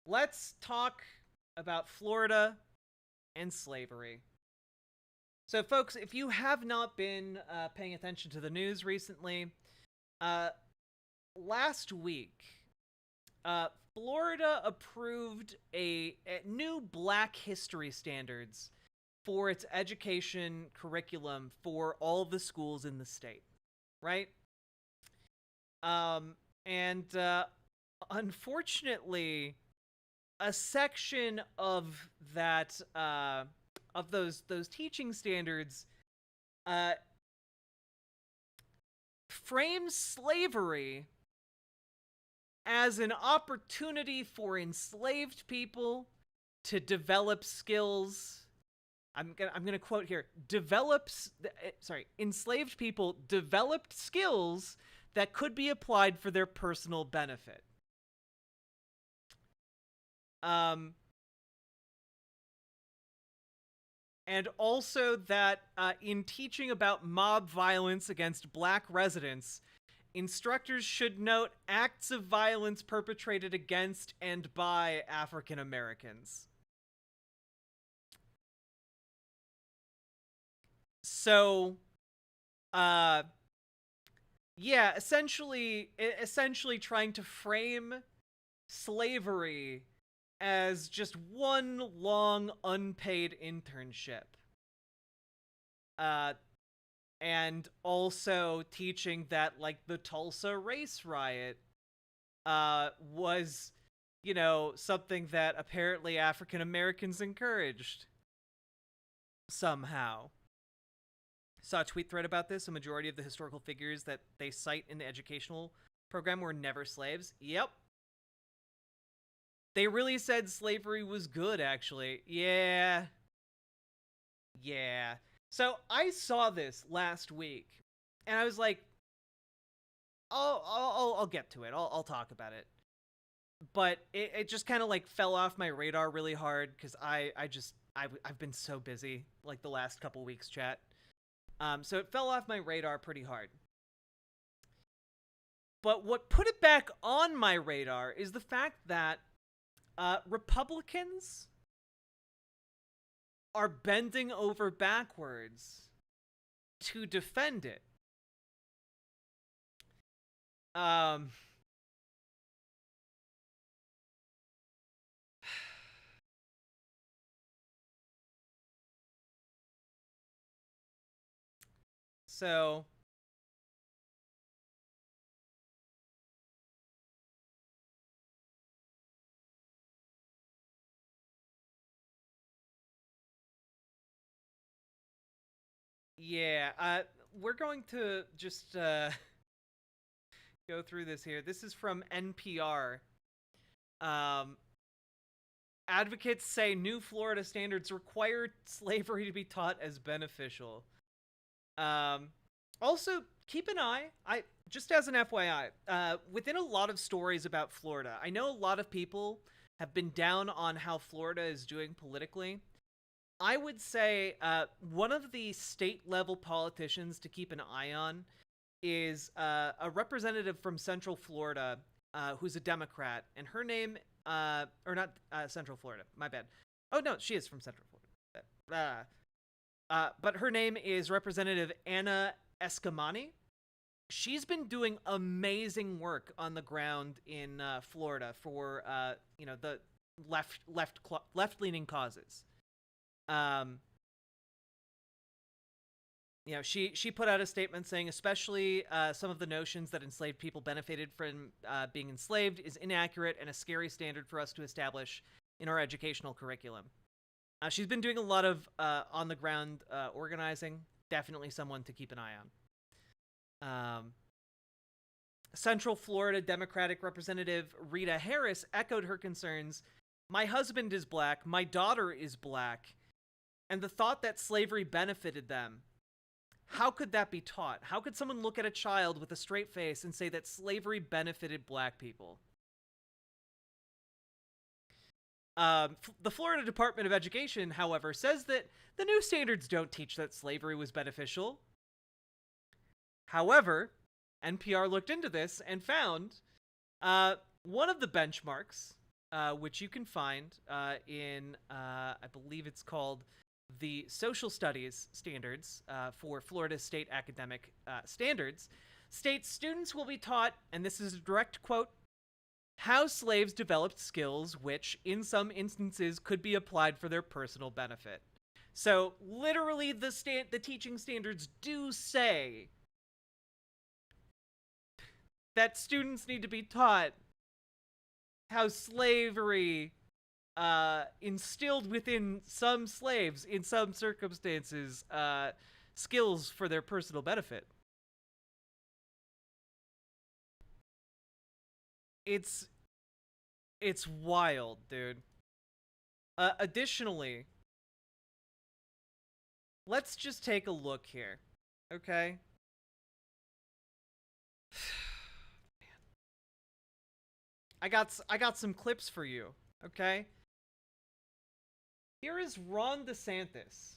let's talk about Florida and slavery. So, folks, if you have not been paying attention to the news recently, uh, last week, Florida approved a new Black history standards for its education curriculum for all the schools in the state, right? Um, and unfortunately, a section of that of those teaching standards uh, frames slavery as an opportunity for enslaved people to develop skills. I'm gonna quote here: enslaved people developed skills that could be applied for their personal benefit. Um, and also that in teaching about mob violence against Black residents, instructors should note acts of violence perpetrated against and by African Americans. So, yeah, essentially trying to frame slavery as just one long unpaid internship. And also teaching that, like, the Tulsa race riot was, something that apparently African Americans encouraged somehow. Saw a tweet thread about this. A majority of the historical figures that they cite in the educational program were never slaves. Yep. They really said slavery was good, actually. Yeah. So I saw this last week, and I was like, I'll get to it. I'll talk about it. But it just kind of like fell off my radar really hard because I've been so busy like the last couple weeks, chat. So it fell off my radar pretty hard. But what put it back on my radar is the fact that Republicans are bending over backwards to defend it. So yeah, we're going to just go through this here. This is from NPR. Advocates say new Florida standards require slavery to be taught as beneficial. Also, keep an eye. Just as an FYI, within a lot of stories about Florida, I know a lot of people have been down on how Florida is doing politically. I would say one of the state-level politicians to keep an eye on is a representative from Central Florida who's a Democrat, and her name, or not Central Florida, my bad. Oh, no, she is from Central Florida. But her name is Representative Anna Escamani. She's been doing amazing work on the ground in Florida for the left-leaning causes. She put out a statement saying, especially some of the notions that enslaved people benefited from being enslaved is inaccurate and a scary standard for us to establish in our educational curriculum. She's been doing a lot of on-the-ground organizing. Definitely someone to keep an eye on. Central Florida Democratic Representative Rita Harris echoed her concerns. My husband is Black. My daughter is Black. And the thought that slavery benefited them. How could that be taught? How could someone look at a child with a straight face and say that slavery benefited Black people? The Florida Department of Education, however, says that the new standards don't teach that slavery was beneficial. However, NPR looked into this and found one of the benchmarks which you can find in, I believe it's called the Social Studies Standards for Florida State Academic Standards, states students will be taught, and this is a direct quote, how slaves developed skills which, in some instances, could be applied for their personal benefit. So, literally, the teaching standards do say that students need to be taught how slavery instilled within some slaves, in some circumstances, skills for their personal benefit. It's wild, dude. Additionally, let's just take a look here, okay? I got some clips for you, okay? Here is Ron DeSantis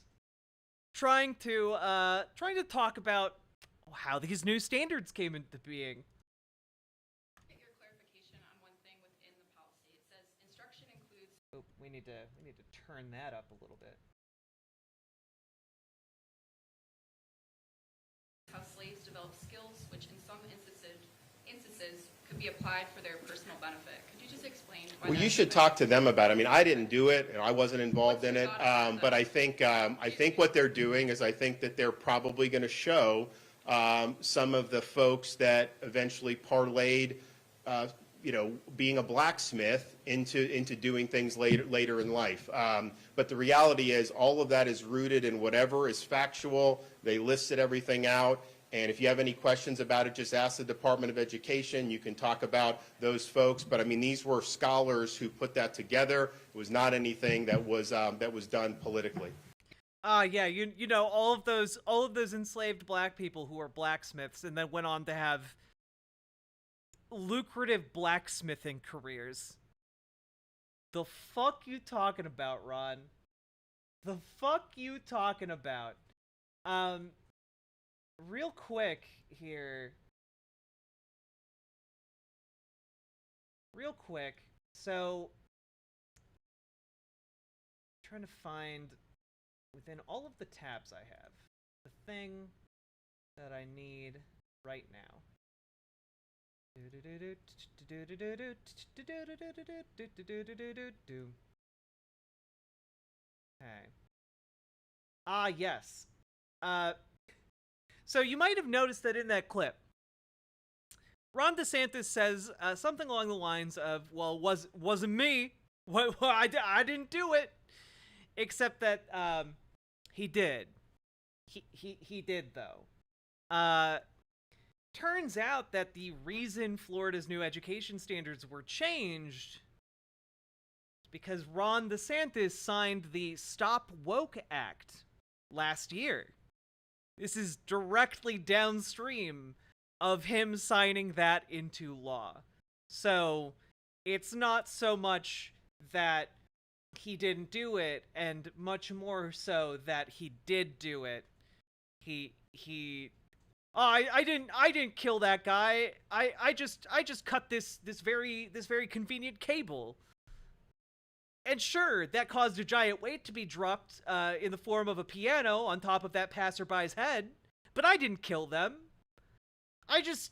trying to talk about how these new standards came into being. Your clarification on one thing within the policy. It says instruction includes. Oh, we need to turn that up a little bit. How slaves develop skills, which in some instances could be applied for their personal benefit. Could you just explain why? Well, you should talk to them about it. I mean, I didn't do it, and I wasn't involved in it. But I think what they're doing is I think that they're probably going to show some of the folks that eventually parlayed, being a blacksmith into doing things later in life. But the reality is, all of that is rooted in whatever is factual. They listed everything out. And if you have any questions about it, just ask the Department of Education. You can talk about those folks. But I mean, these were scholars who put that together. It was not anything that was done politically. Yeah, you know all of those enslaved black people who were blacksmiths and then went on to have lucrative blacksmithing careers. The fuck you talking about, Ron? The fuck you talking about? Real quick here. Real quick. So, trying to find within all of the tabs I have the thing that I need right now. Okay. Ah, yes. So you might have noticed that in that clip, Ron DeSantis says something along the lines of, "Well, wasn't me. Well, I didn't do it." Except that he did. He did though. Turns out that the reason Florida's new education standards were changed is because Ron DeSantis signed the Stop Woke Act last year. This is directly downstream of him signing that into law. So, it's not so much that he didn't do it, and much more so that he did do it. I didn't kill that guy. I just cut this very convenient cable. And sure, that caused a giant weight to be dropped in the form of a piano on top of that passerby's head, but I didn't kill them. I just,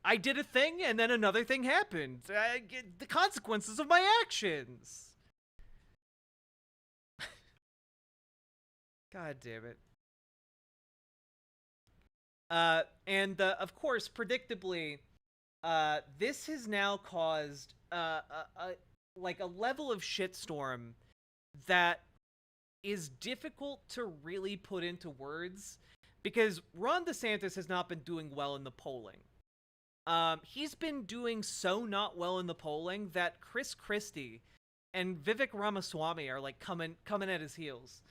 I did a thing and then another thing happened. The consequences of my actions. God damn it. And of course, predictably, this has now caused a level of shitstorm that is difficult to really put into words, because Ron DeSantis has not been doing well in the polling. He's been doing so not well in the polling that Chris Christie and Vivek Ramaswamy are like coming at his heels.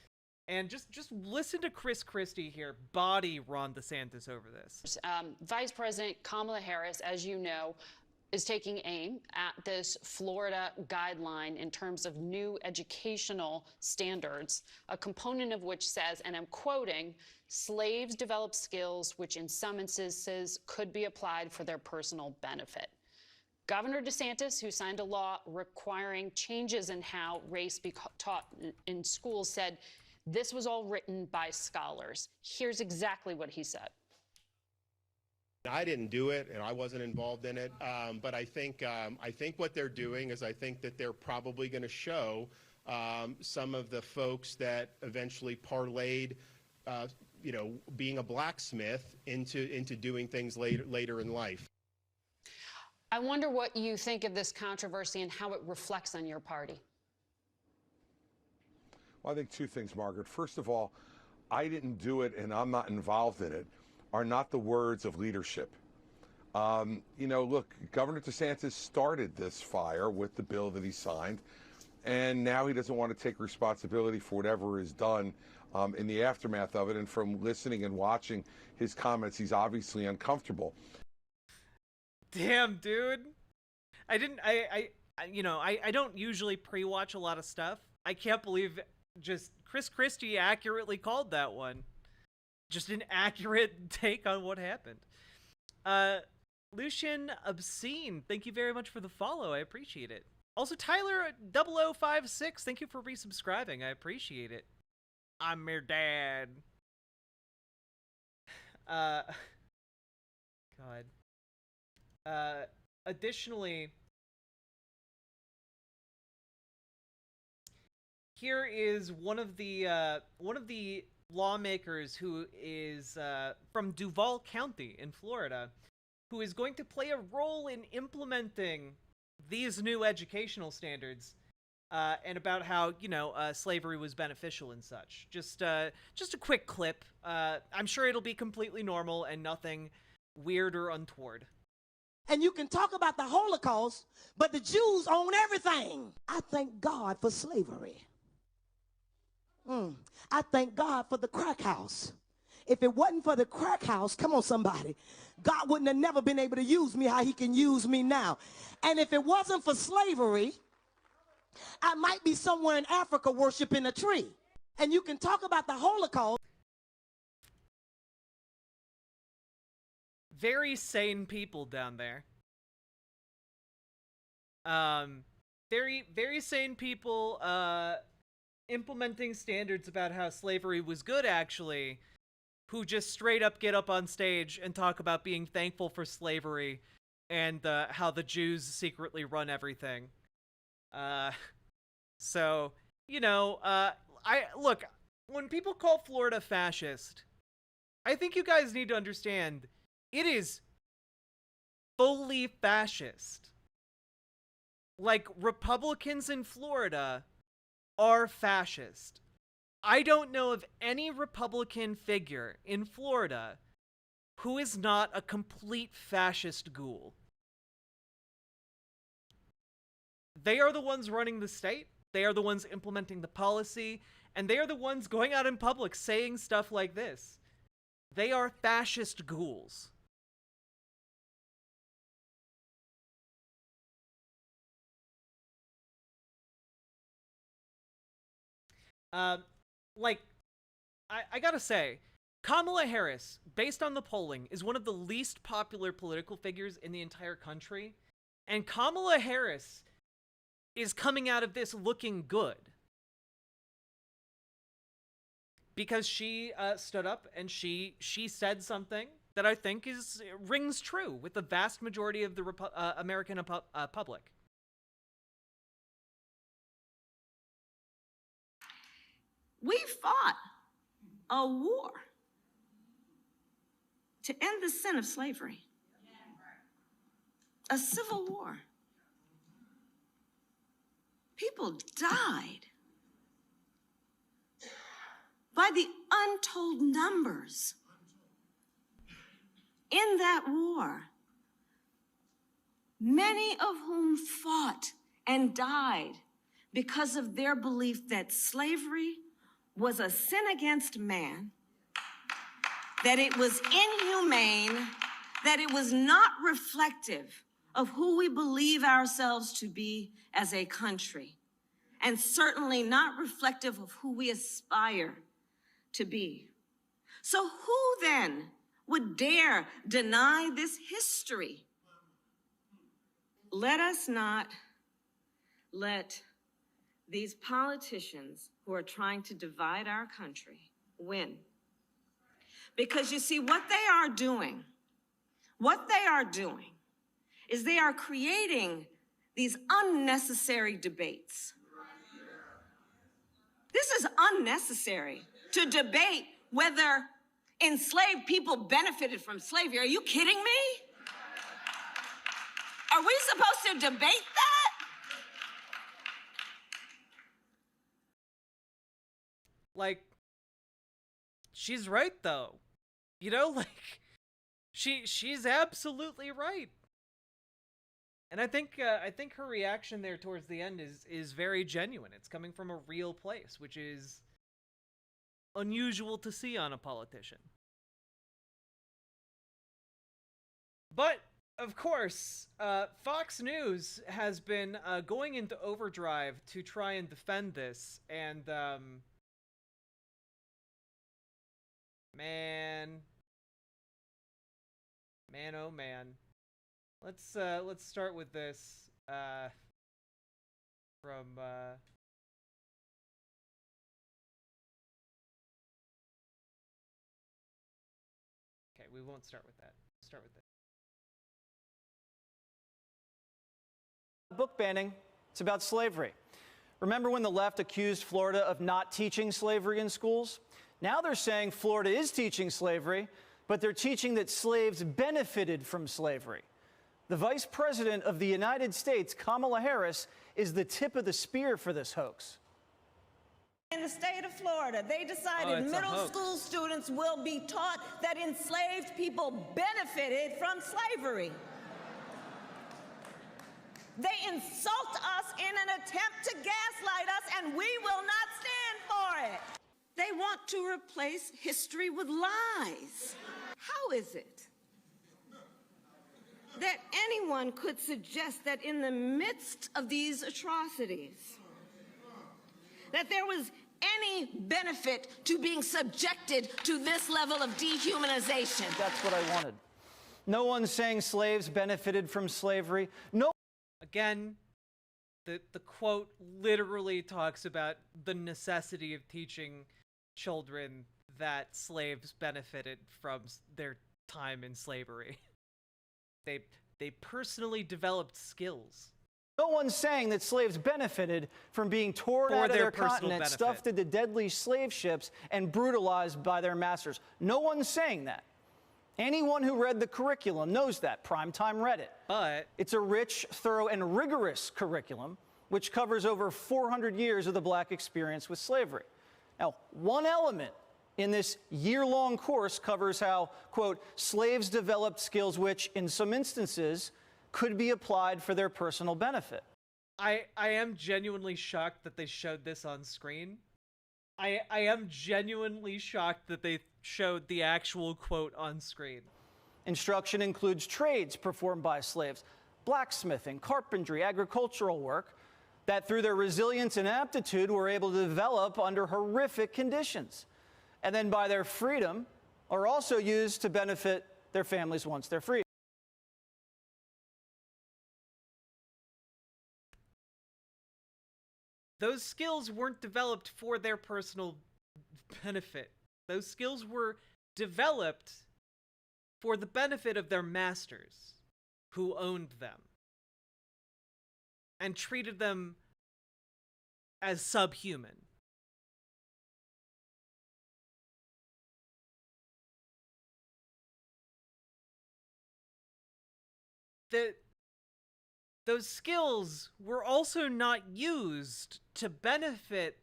And just listen to Chris Christie here body Ron DeSantis over this. Vice President Kamala Harris, as you know, is taking aim at this Florida guideline in terms of new educational standards, a component of which says, and I'm quoting, slaves develop skills which in some instances could be applied for their personal benefit. Governor DeSantis, who signed a law requiring changes in how race be taught in schools, said this was all written by scholars. Here's exactly what he said. I didn't do it, and I wasn't involved in it. But I think what they're doing is I think that they're probably going to show some of the folks that eventually parlayed, being a blacksmith into doing things later in life. I wonder what you think of this controversy and how it reflects on your party. Well, I think two things, Margaret. First of all, I didn't do it and I'm not involved in it are not the words of leadership. Look, Governor DeSantis started this fire with the bill that he signed, and now he doesn't want to take responsibility for whatever is done in the aftermath of it. And from listening and watching his comments, he's obviously uncomfortable. Damn, dude. I don't usually pre-watch a lot of stuff. I can't believe just Chris Christie accurately called that one. Just an accurate take on what happened. Lucian Obscene, thank you very much for the follow. I appreciate it. Also, Tyler 0056, thank you for resubscribing. I appreciate it. I'm your dad. God. Additionally, here is one of the lawmakers who is from Duval County in Florida, who is going to play a role in implementing these new educational standards, and about how slavery was beneficial and such. Just a quick clip. I'm sure it'll be completely normal and nothing weird or untoward. And you can talk about the Holocaust, but the Jews own everything. I thank God for slavery. I thank God for the crack house. If it wasn't for the crack house, come on somebody, God wouldn't have never been able to use me how he can use me now. And if it wasn't for slavery, I might be somewhere in Africa worshiping a tree. And you can talk about the Holocaust. Very sane people down there. Very, very sane people, implementing standards about how slavery was good, actually, who just straight up get up on stage and talk about being thankful for slavery and how the Jews secretly run everything. So, look, when people call Florida fascist, I think you guys need to understand it is fully fascist. Like, Republicans in Florida are fascist. I don't know of any Republican figure in Florida who is not a complete fascist ghoul. They are the ones running the state, they are the ones implementing the policy, and they are the ones going out in public saying stuff like this. They are fascist ghouls. I gotta say, Kamala Harris, based on the polling, is one of the least popular political figures in the entire country. And Kamala Harris is coming out of this looking good. Because she stood up and she said something that I think rings true with the vast majority of the American public. We fought a war to end the sin of slavery, a civil war. People died by the untold numbers in that war, many of whom fought and died because of their belief that slavery was a sin against man, that it was inhumane, that it was not reflective of who we believe ourselves to be as a country, and certainly not reflective of who we aspire to be. So who then would dare deny this history? let us not let these politicians who are trying to divide our country win. Because you see, what they are doing is they are creating these unnecessary debates. This is unnecessary to debate whether enslaved people benefited from slavery. Are you kidding me? Are we supposed to debate that? Like, she's right though. You know, like she's absolutely right. And I think her reaction there towards the end is very genuine. It's coming from a real place, which is unusual to see on a politician. But of course, Fox News has been going into overdrive to try and defend this, and man, oh man. Let's start with this from okay, we won't start with that. Start with this. Book banning, it's about slavery. Remember when the left accused Florida of not teaching slavery in schools? Now they're saying Florida is teaching slavery, but they're teaching that slaves benefited from slavery. The Vice President of the United States, Kamala Harris, is the tip of the spear for this hoax. In the state of Florida, they decided middle school students will be taught that enslaved people benefited from slavery. They insult us in an attempt to gaslight us, and we will not stand for it. They want to replace history with lies. How is it that anyone could suggest that in the midst of these atrocities, that there was any benefit to being subjected to this level of dehumanization? That's what I wanted. No one's saying slaves benefited from slavery. No. Again, the quote literally talks about the necessity of teaching children that slaves benefited from their time in slavery. They personally developed skills. No one's saying that slaves benefited from being torn out of their continent, stuffed into deadly slave ships, and brutalized by their masters. No one's saying that. Anyone who read the curriculum knows that. Primetime read it. But it's a rich, thorough, and rigorous curriculum which covers over 400 years of the black experience with slavery. Now, one element in this year-long course covers how, quote, slaves developed skills which, in some instances, could be applied for their personal benefit. I am genuinely shocked that they showed this on screen. I am genuinely shocked that they showed the actual quote on screen. Instruction includes trades performed by slaves, blacksmithing, carpentry, agricultural work, that through their resilience and aptitude were able to develop under horrific conditions, and then by their freedom are also used to benefit their families once they're free. Those skills weren't developed for their personal benefit. Those skills were developed for the benefit of their masters, who owned them and treated them as subhuman. Those skills were also not used to benefit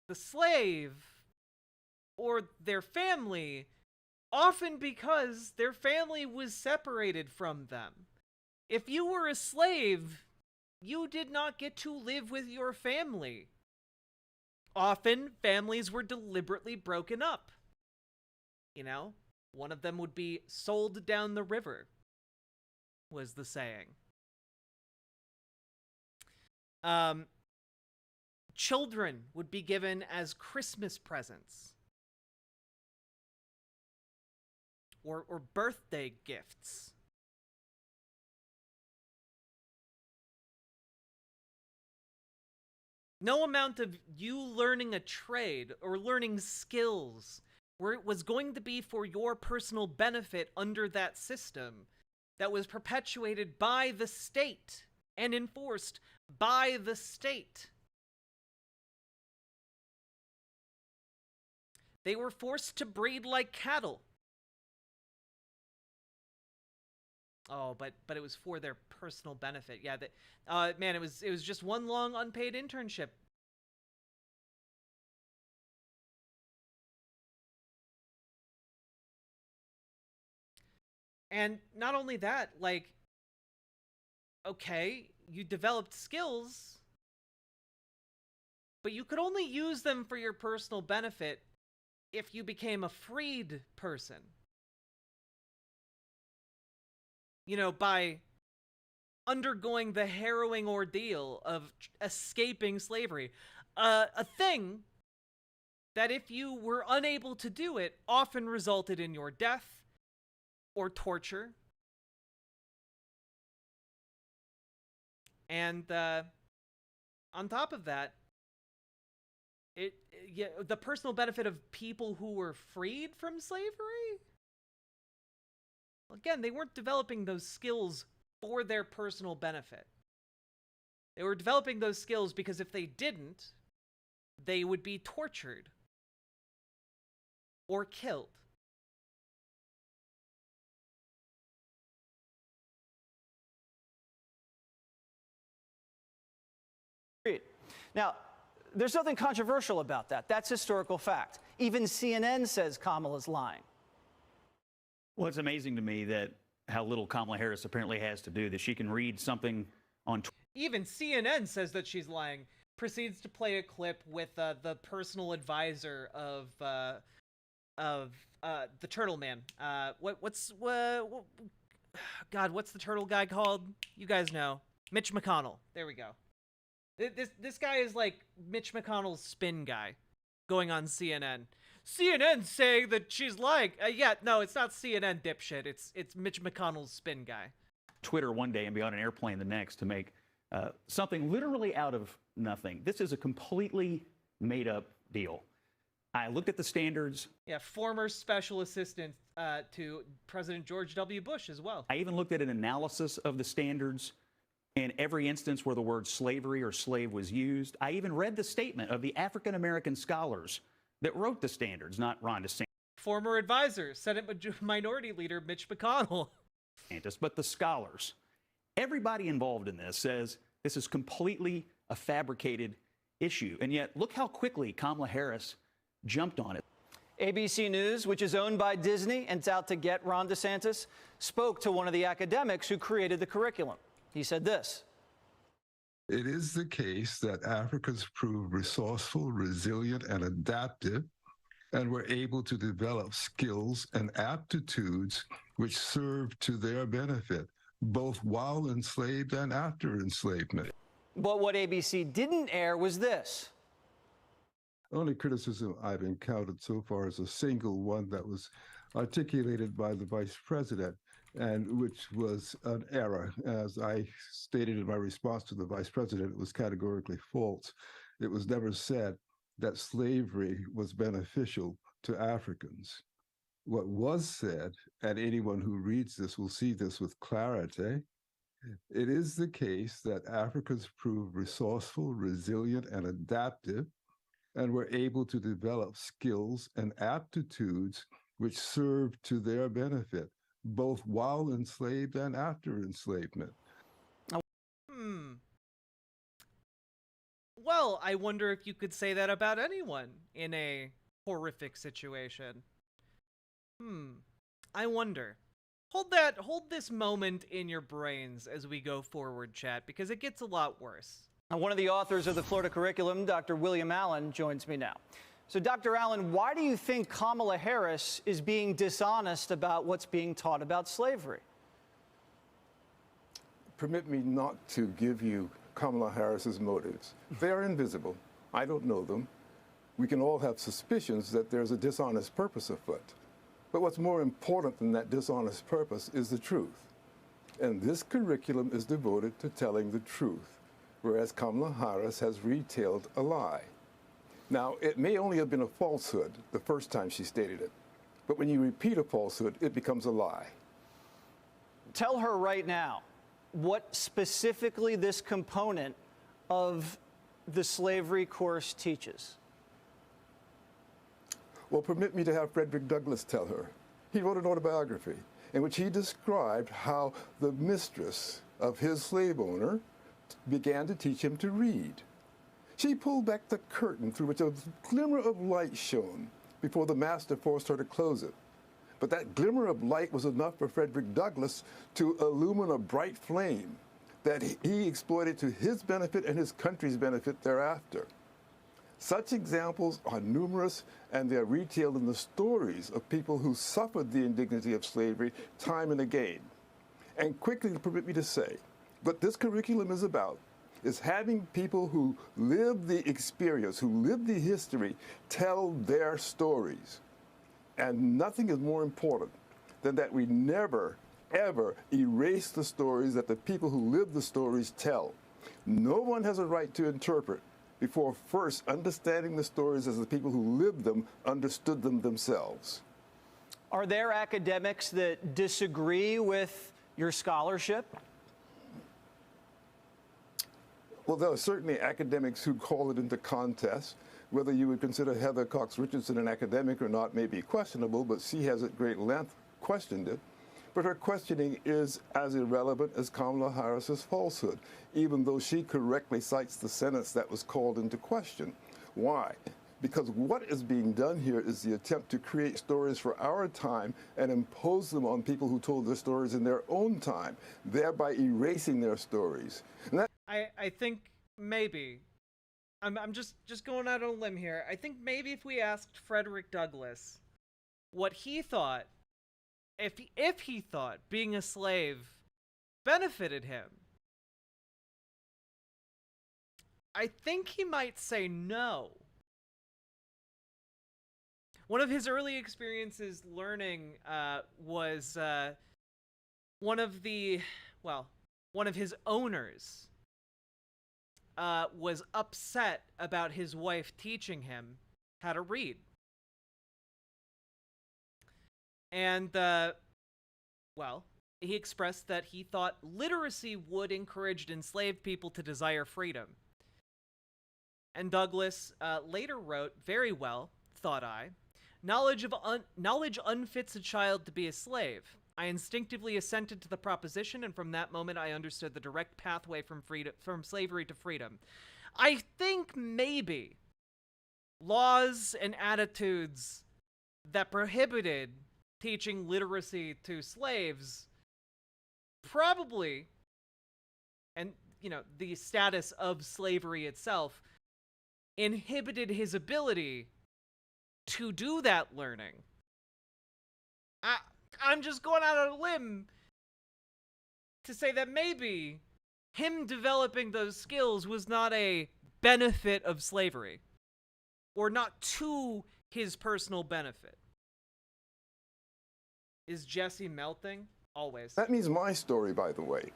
the slave or their family, often because their family was separated from them. If you were a slave, you did not get to live with your family. Often, families were deliberately broken up. You know, one of them would be sold down the river, was the saying. Children would be given as Christmas presents or birthday gifts. No amount of you learning a trade or learning skills where it was going to be for your personal benefit under that system that was perpetuated by the state and enforced by the state. They were forced to breed like cattle. Oh, but it was for their personal benefit. Yeah, that man, it was just one long unpaid internship. And not only that, like, okay, you developed skills, but you could only use them for your personal benefit if you became a freed person. You know, by undergoing the harrowing ordeal of escaping slavery. A thing that, if you were unable to do it, often resulted in your death or torture. And on top of that, the personal benefit of people who were freed from slavery? Again, they weren't developing those skills for their personal benefit. They were developing those skills because if they didn't, they would be tortured or killed. Now, there's nothing controversial about that. That's historical fact. Even CNN says Kamala's lying. Well, it's amazing to me that how little Kamala Harris apparently has to do, that she can read something on Twitter. Even CNN says that she's lying. Proceeds to play a clip with the personal advisor of the Turtle Man. What's the turtle guy called? You guys know. Mitch McConnell. There we go. This guy is like Mitch McConnell's spin guy, going on CNN. CNN saying that she's lying. Yeah, no, it's not CNN, dipshit. It's Mitch McConnell's spin guy. Twitter one day and be on an airplane the next to make something literally out of nothing. This is a completely made-up deal. I looked at the standards. Yeah, former special assistant to President George W. Bush as well. I even looked at an analysis of the standards in every instance where the word slavery or slave was used. I even read the statement of the African-American scholars that wrote the standards, not Ron DeSantis. Former advisor, Senate Minority Leader Mitch McConnell. But the scholars, everybody involved in this says this is completely a fabricated issue. And yet, look how quickly Kamala Harris jumped on it. ABC News, which is owned by Disney and it's out to get Ron DeSantis, spoke to one of the academics who created the curriculum. He said this. It is the case that Africans proved resourceful, resilient, and adaptive, and were able to develop skills and aptitudes which served to their benefit, both while enslaved and after enslavement. But what ABC didn't air was this. The only criticism I've encountered so far is a single one that was articulated by the vice president, and which was an error. As I stated in my response to the vice president, it was categorically false. It was never said that slavery was beneficial to Africans. What was said, and anyone who reads this will see this with clarity, it is the case that Africans proved resourceful, resilient, and adaptive, and were able to develop skills and aptitudes which served to their benefit, both while enslaved and after enslavement. Well, I wonder if you could say that about anyone in a horrific situation. I wonder. Hold this moment in your brains as we go forward, chat, because it gets a lot worse. One of the authors of the Florida curriculum, Dr. William Allen, joins me now. So, Dr. Allen, why do you think Kamala Harris is being dishonest about what's being taught about slavery? Permit me not to give you Kamala Harris's motives. They are invisible. I don't know them. We can all have suspicions that there's a dishonest purpose afoot. But what's more important than that dishonest purpose is the truth. And this curriculum is devoted to telling the truth. whereas Kamala Harris has retailed a lie. Now, it may only have been a falsehood the first time she stated it, but when you repeat a falsehood, it becomes a lie. Tell her right now what specifically this component of the slavery course teaches. Well, permit me to have Frederick Douglass tell her. He wrote an autobiography in which he described how the mistress of his slave owner began to teach him to read. She pulled back the curtain through which a glimmer of light shone before the master forced her to close it. But that glimmer of light was enough for Frederick Douglass to illumine a bright flame that he exploited to his benefit and his country's benefit thereafter. Such examples are numerous, and they are retailed in the stories of people who suffered the indignity of slavery time and again. And quickly, permit me to say, what this curriculum is about is having people who live the experience, who live the history, tell their stories. And nothing is more important than that we never, ever erase the stories that the people who live the stories tell. No one has a right to interpret before first understanding the stories as the people who lived them understood them themselves. Are there academics that disagree with your scholarship? Well, there are certainly academics who call it into contest. Whether you would consider Heather Cox Richardson an academic or not may be questionable, but she has at great length questioned it. But her questioning is as irrelevant as Kamala Harris's falsehood, even though she correctly cites the sentence that was called into question. Why? Because what is being done here is the attempt to create stories for our time and impose them on people who told their stories in their own time, thereby erasing their stories. And that I think maybe, I'm just going out on a limb here. I think maybe if we asked Frederick Douglass what he thought, if he thought being a slave benefited him, I think he might say no. One of his early experiences learning was one of his owners was upset about his wife teaching him how to read. And, he expressed that he thought literacy would encourage enslaved people to desire freedom. And Douglass later wrote, very well, thought I, knowledge unfits a child to be a slave. I instinctively assented to the proposition, and from that moment I understood the direct pathway from slavery to freedom. I think maybe laws and attitudes that prohibited teaching literacy to slaves probably, and the status of slavery itself, inhibited his ability to do that learning. I'm just going out on a limb to say that maybe him developing those skills was not a benefit of slavery, or not to his personal benefit. Is Jesse melting? Always. That means my story, by the way.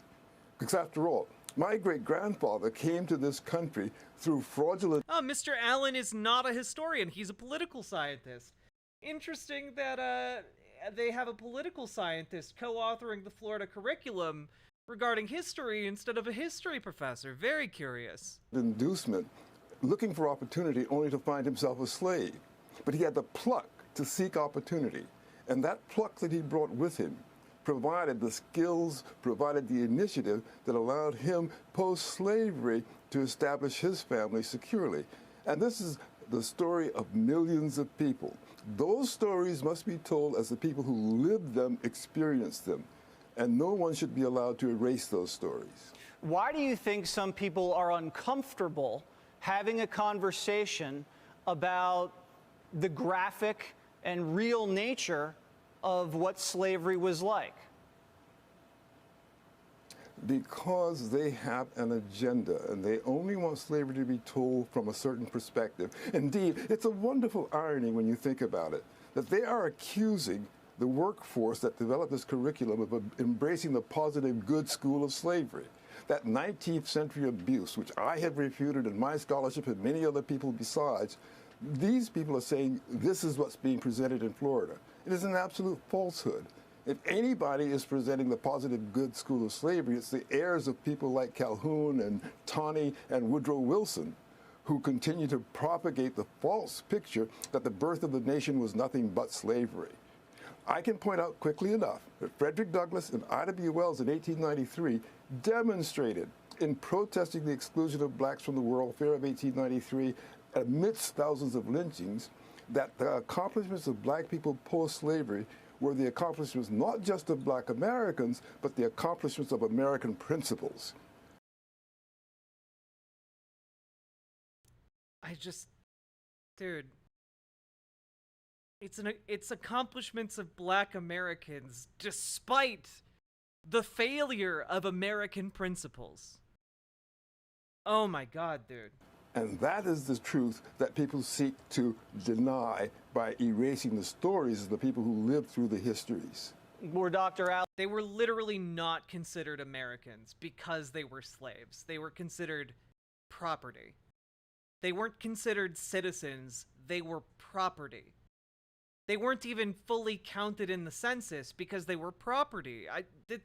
Because after all, my great-grandfather came to this country through fraudulent... Oh, Mr. Allen is not a historian. He's a political scientist. Interesting that they have a political scientist co-authoring the Florida curriculum regarding history instead of a history professor. Very curious. ...inducement, looking for opportunity only to find himself a slave. But he had the pluck to seek opportunity. And that pluck that he brought with him provided the skills, provided the initiative that allowed him post-slavery to establish his family securely. And this is the story of millions of people. Those stories must be told as the people who lived them experienced them. And no one should be allowed to erase those stories. Why do you think some people are uncomfortable having a conversation about the graphic and real nature of what slavery was like? Because they have an agenda, and they only want slavery to be told from a certain perspective. Indeed, it's a wonderful irony when you think about it, that they are accusing the workforce that developed this curriculum of embracing the positive good school of slavery. that 19th century abuse, which I have refuted in my scholarship and many other people besides, these people are saying this is what's being presented in Florida. It is an absolute falsehood. If anybody is presenting the positive good school of slavery, it's the heirs of people like Calhoun and Taney and Woodrow Wilson, who continue to propagate the false picture that the birth of the nation was nothing but slavery. I can point out quickly enough that Frederick Douglass and Ida B. Wells in 1893 demonstrated in protesting the exclusion of blacks from the World Fair of 1893 amidst thousands of lynchings, that the accomplishments of black people post-slavery were the accomplishments not just of black Americans, but the accomplishments of American principles. Dude, it's accomplishments of black Americans despite the failure of American principles. Oh my God, dude. And that is the truth that people seek to deny by erasing the stories of the people who lived through the histories. They were literally not considered Americans because they were slaves. They were considered property. They weren't considered citizens. They were property. They weren't even fully counted in the census because they were property.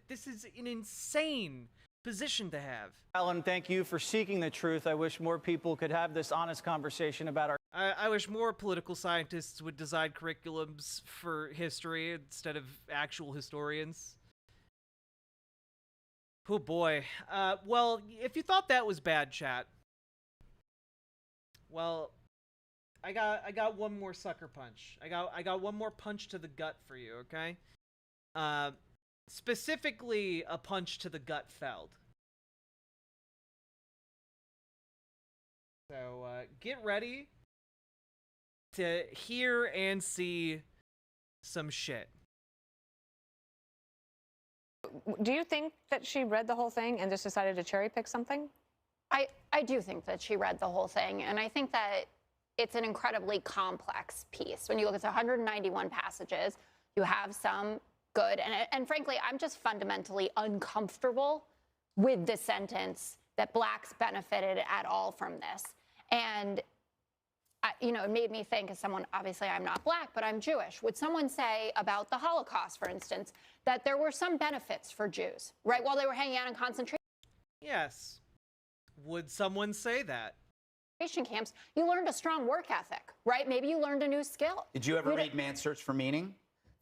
This is an insane position to have. Alan, thank you for seeking the truth. I wish more people could have this honest conversation about our... I wish more political scientists would design curriculums for history instead of actual historians. Oh boy. Well, if you thought that was bad, chat, well, I got one more sucker punch. I got one more punch to the gut for you, okay? Specifically, a punch to the gut felled. So, get ready to hear and see some shit. Do you think that she read the whole thing and just decided to cherry pick something? I do think that she read the whole thing, and I think that it's an incredibly complex piece. When you look at the 191 passages, you have some good, and frankly, I'm just fundamentally uncomfortable with the sentence that blacks benefited at all from this. And, it made me think, as someone, obviously I'm not black, but I'm Jewish. Would someone say about the Holocaust, for instance, that there were some benefits for Jews, right, while they were hanging out in concentration? Yes. Would someone say that? Camps, you learned a strong work ethic, right? Maybe you learned a new skill. Did you ever read Man's Search for Meaning?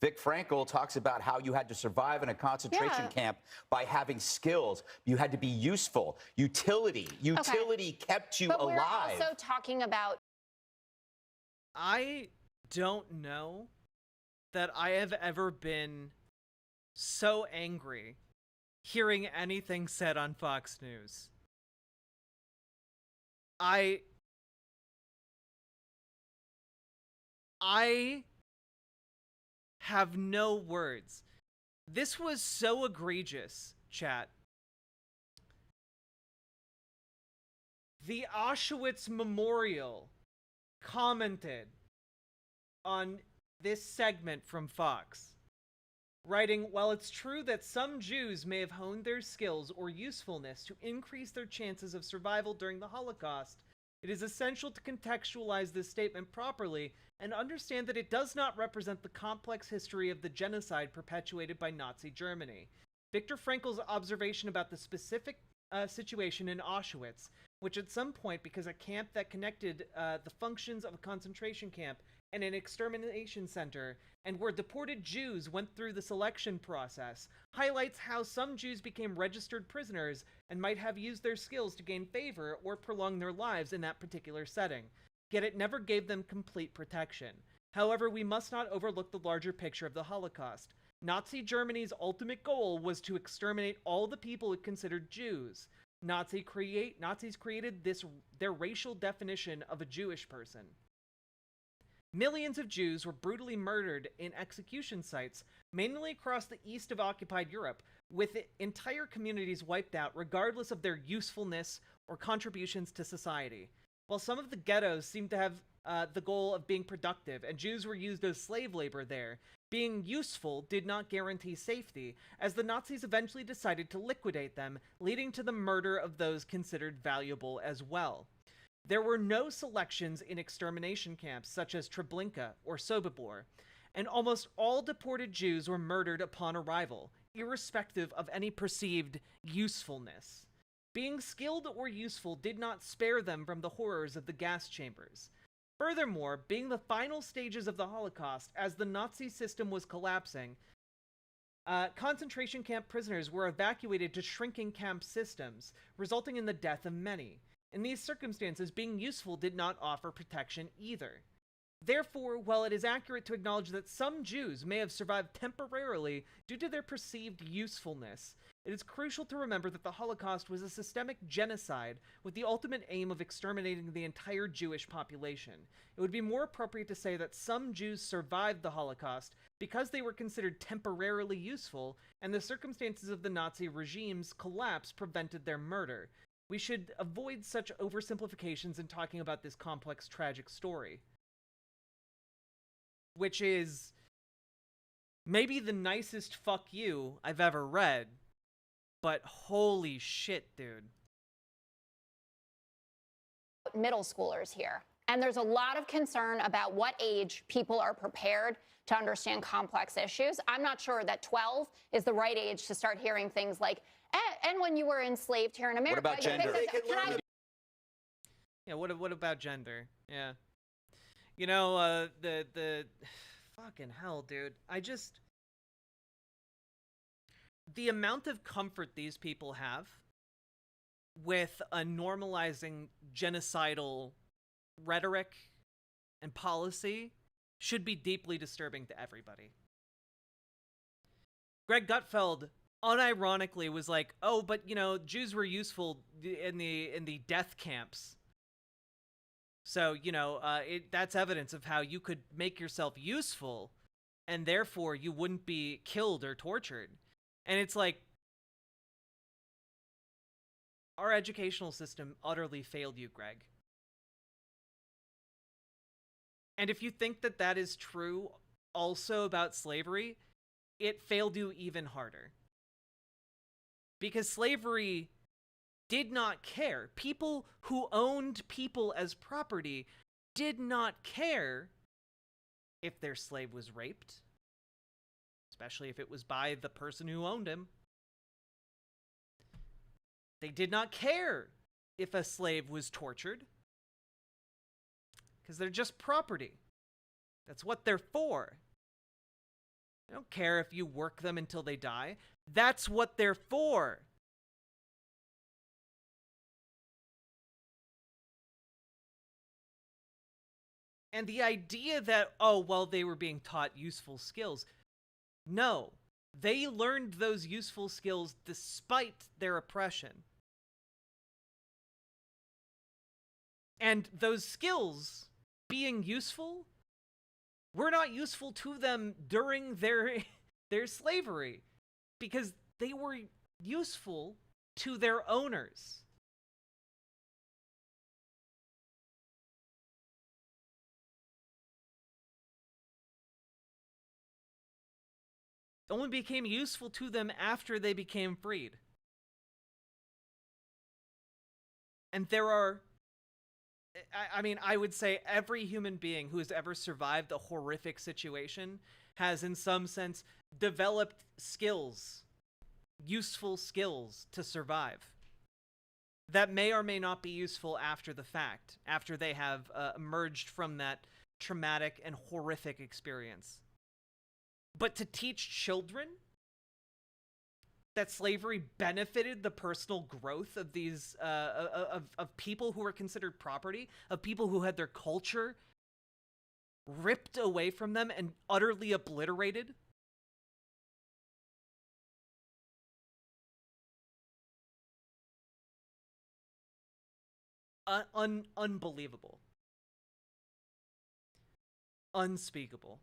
Vic Frankl talks about how you had to survive in a concentration camp by having skills. You had to be useful. Utility kept you alive. But we're also talking about... I don't know that I have ever been so angry hearing anything said on Fox News. I have no words. This was so egregious, chat. The Auschwitz Memorial commented on this segment from Fox, writing, while it's true that some Jews may have honed their skills or usefulness to increase their chances of survival during the Holocaust, it is essential to contextualize this statement properly and understand that it does not represent the complex history of the genocide perpetuated by Nazi Germany. Viktor Frankl's observation about the specific situation in Auschwitz, which at some point, because a camp that connected the functions of a concentration camp and an extermination center, and where deported Jews went through the selection process, highlights how some Jews became registered prisoners and might have used their skills to gain favor or prolong their lives in that particular setting. Yet it never gave them complete protection. However, we must not overlook the larger picture of the Holocaust. Nazi Germany's ultimate goal was to exterminate all the people it considered Jews. Nazis created their racial definition of a Jewish person. Millions of Jews were brutally murdered in execution sites, mainly across the east of occupied Europe, with entire communities wiped out regardless of their usefulness or contributions to society. While some of the ghettos seem to have the goal of being productive, and Jews were used as slave labor there. Being useful did not guarantee safety, as the Nazis eventually decided to liquidate them, leading to the murder of those considered valuable as well. There were no selections in extermination camps such as Treblinka or Sobibor, and almost all deported Jews were murdered upon arrival, irrespective of any perceived usefulness. Being skilled or useful did not spare them from the horrors of the gas chambers. Furthermore, being the final stages of the Holocaust, as the Nazi system was collapsing, concentration camp prisoners were evacuated to shrinking camp systems, resulting in the death of many. In these circumstances, being useful did not offer protection either. Therefore, while it is accurate to acknowledge that some Jews may have survived temporarily due to their perceived usefulness, it is crucial to remember that the Holocaust was a systemic genocide with the ultimate aim of exterminating the entire Jewish population. It would be more appropriate to say that some Jews survived the Holocaust because they were considered temporarily useful, and the circumstances of the Nazi regime's collapse prevented their murder. We should avoid such oversimplifications in talking about this complex, tragic story. Which is maybe the nicest fuck you I've ever read, but holy shit, dude. Middle schoolers here. And there's a lot of concern about what age people are prepared to understand complex issues. I'm not sure that 12 is the right age to start hearing things like, and when you were enslaved here in America. What about gender? Yeah, what about gender? Yeah. You know, the fucking hell, dude. The amount of comfort these people have with a normalizing genocidal rhetoric and policy should be deeply disturbing to everybody. Greg Gutfeld unironically was like, "Oh, but you know, Jews were useful in the death camps. So, you know, that's evidence of how you could make yourself useful, and therefore you wouldn't be killed or tortured." And it's like, our educational system utterly failed you, Greg. And if you think that that is true also about slavery, it failed you even harder. Because slavery did not care. People who owned people as property did not care if their slave was raped, especially if it was by the person who owned him. They did not care if a slave was tortured, because they're just property. That's what they're for. They don't care if you work them until they die. That's what they're for. And the idea that, oh, well, they were being taught useful skills. No, they learned those useful skills despite their oppression. And those skills being useful were not useful to them during their slavery, because they were useful to their owners. Only became useful to them after they became freed. And there are, I mean, I would say every human being who has ever survived a horrific situation has, in some sense, developed skills, useful skills to survive, that may or may not be useful after the fact, after they have emerged from that traumatic and horrific experience. But to teach children that slavery benefited the personal growth of these of people who were considered property, of people who had their culture ripped away from them and utterly obliterated, unbelievable, unspeakable.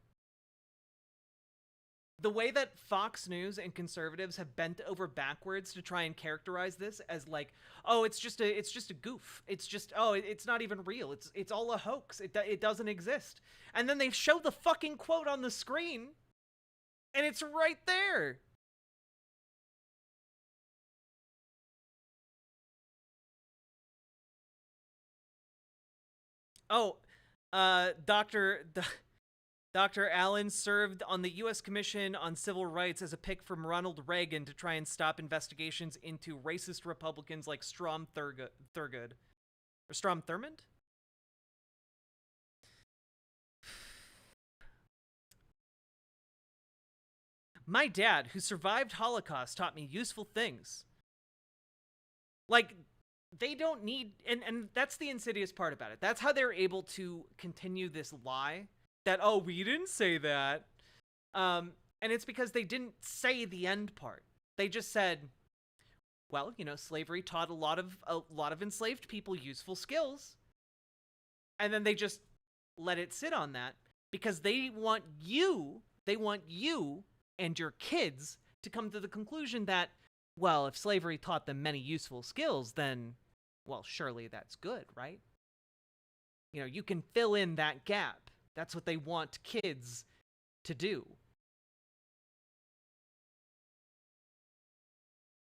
the way that Fox News and conservatives have bent over backwards to try and characterize this as like, oh, it's just a goof. It's just, oh, it's not even real. It's all a hoax. It doesn't exist. And then they show the fucking quote on the screen, and it's right there. Oh, Dr. Allen served on the U.S. Commission on Civil Rights as a pick from Ronald Reagan to try and stop investigations into racist Republicans like Strom Thurgood. Or Strom Thurmond? My dad, who survived Holocaust, taught me useful things. Like, they don't need, and that's the insidious part about it. That's how they're able to continue this lie that, oh, we didn't say that. And it's because they didn't say the end part. They just said, well, you know, slavery taught a lot of enslaved people useful skills. And then they just let it sit on that because they want you and your kids to come to the conclusion that, well, if slavery taught them many useful skills, then, well, surely that's good, right? You know, you can fill in that gap. That's what they want kids to do.